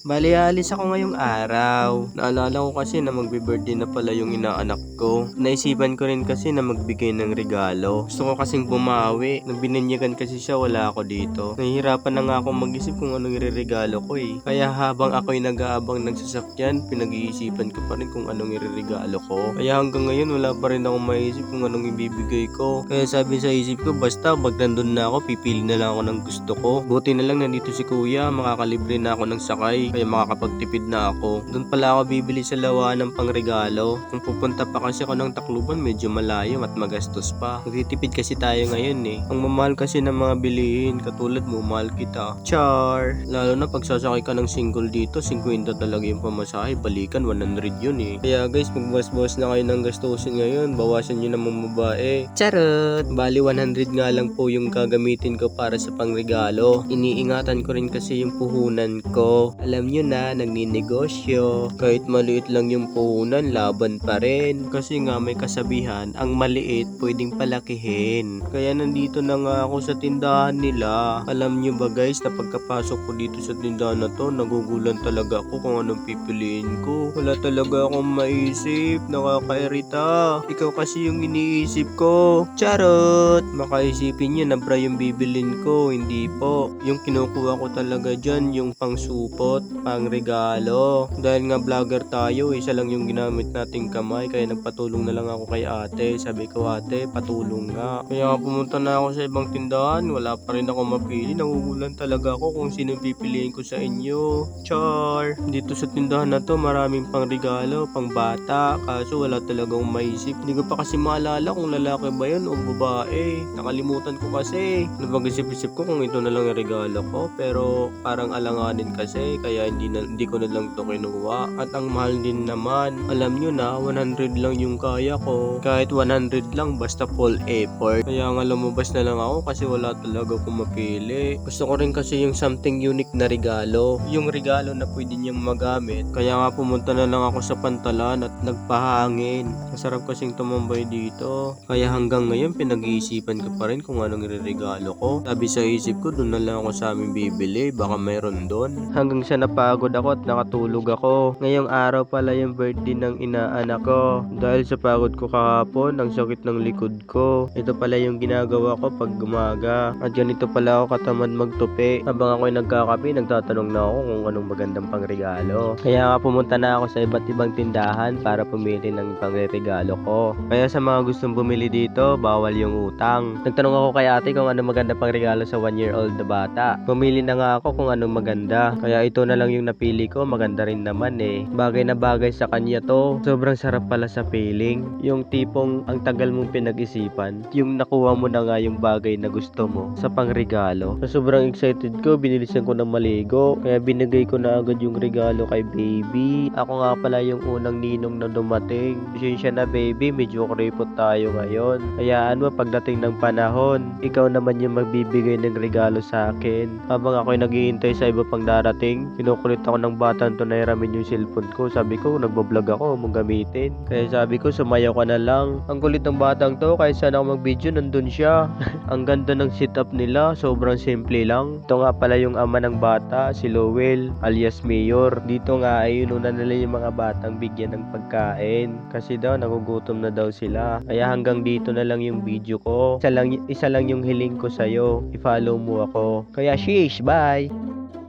Bale, aalis ako ngayong araw. Naalala ko kasi na magbe-birthday na pala yung inaanak ko. Naisipan ko rin kasi na magbigay ng regalo. Gusto ko kasing bumawi. Nang bininyagan kasi siya, wala ako dito. Nahihirapan na nga ako mag-isip kung anong ireregalo ko eh. Kaya habang ako'y nag-aabang ng sasakyan, pinag-iisipan ko pa rin kung anong ireregalo ko. Kaya hanggang ngayon, wala pa rin akong maisip kung anong ibibigay ko. Kaya sabi sa isip ko, basta pag nandun na ako, pipili na lang ako ng gusto ko. Buti na lang nandito si kuya, makakalibre na ako ng sakay. Kaya makakapagtipid na ako. Doon pala ako bibili sa lawan ng pangregalo. Kung pupunta pa kasi ako ng Tacloban, medyo malayo at magastos pa. Magtitipid kasi tayo ngayon eh. Ang mamahal kasi ng mga bilihin, katulad mo, mahal kita. Char! Lalo na pag sasakay ka ng single dito, 50 talaga yung pamasahe. Balikan, 100 yun eh. Kaya guys, magbawas-bawas na kayo ng gastusin ngayon. Bawasan nyo ng mga babae. Charot! Bali 100 nga lang po yung gagamitin ko para sa pangregalo. Iniingatan ko rin kasi yung puhunan ko. Alam nyo na, nagninegosyo. Kahit maliit lang yung puhunan, laban pa rin. Kasi nga may kasabihan, ang maliit pwedeng palakihin. Kaya nandito na nga ako sa tindahan nila. Alam nyo ba guys, na pagkapasok ko dito sa tindahan na to, nagugulan talaga ako kung anong pipiliin ko. Wala talaga akong maisip, nakakairita. Ikaw kasi yung iniisip ko. Charot! Makaisipin nyo na bra yung bibilin ko, hindi po. Yung kinukuha ko talaga dyan, yung pangsupot, pangregalo. Dahil nga vlogger tayo, isa lang yung ginamit nating kamay, kaya nagpatulong na lang ako kay ate. Sabi ko, ate, patulong nga. Kaya pumunta na ako sa ibang tindahan, wala pa rin ako mapili. Nangugulan talaga ako kung sino pipiliin ko sa inyo. Char! Dito sa tindahan na to, maraming pangregalo, pang bata, kaso wala talagang maisip. Hindi ko pa kasi maalala kung lalaki ba yun o babae. Nakalimutan ko kasi. Napag-isip-isip ko kung ito na lang yung regalo ko, pero parang alanganin kasi, kaya hindi ko na lang to kinuha. At ang mahal din naman. Alam nyo na, 100 lang yung kaya ko. Kahit 100 lang, basta full effort. Kaya nga lumabas na lang ako kasi wala talaga akong mapili. Gusto ko rin kasi yung something unique na regalo. Yung regalo na pwede niyang magamit. Kaya nga pumunta na lang ako sa pantalan at nagpahangin. Masarap kasing tumambay dito. Kaya hanggang ngayon pinag-iisipan ko pa rin kung anong ireregalo ko. Sabi sa isip ko, doon na lang ako sa amin bibili. Baka mayroon doon. Hanggang sa napagod ako at nakatulog ako. Ngayong araw pala yung birthday ng inaanak ko. Dahil sa pagod ko kahapon, ang sakit ng likod ko. Ito pala yung ginagawa ko pag gumaga. At ganito pala ako katamad magtupi. Habang ako'y nagkakape, nagtatanong na ako kung anong magandang pangregalo. Kaya nga pumunta na ako sa iba't ibang tindahan para pumili ng pangregalo ko. Kaya sa mga gustong bumili dito, bawal yung utang. Nagtanong ako kay ate kung anong maganda pangregalo sa 1-year-old na bata. Pumili na nga ako kung anong maganda. Kaya ito na lang yung napili ko, maganda rin naman eh. Bagay na bagay sa kanya to. Sobrang sarap pala sa feeling. Yung tipong ang tagal mong pinag-isipan, yung nakuha mo na nga yung bagay na gusto mo sa pangregalo. So, sobrang excited ko, binilisan ko ng maligo. Kaya binigay ko na agad yung regalo kay baby. Ako nga pala yung unang ninong na dumating. Pasensya na baby, medyo kuripot tayo ngayon. Hayaan mo pagdating ng panahon, ikaw naman yung magbibigay ng regalo sa akin. Habang ako'y naghihintay sa iba pang darating, kinukulit ako ng batang to na hiramin yung cellphone ko. Sabi ko, nagbablog ako, mong gamitin. Kaya sabi ko, sumayaw ka na lang. Ang kulit ng batang to, kahit saan ako mag-video, nandun siya. Ang ganda ng setup nila, sobrang simple lang. Ito nga pala yung ama ng bata, si Lowell, alias Mayor. Dito nga ay inuna nila yung mga batang bigyan ng pagkain. Kasi daw, nagugutom na daw sila. Kaya hanggang dito na lang yung video ko. Isa lang yung hiling ko sa'yo. I-follow mo ako. Kaya sheesh, bye!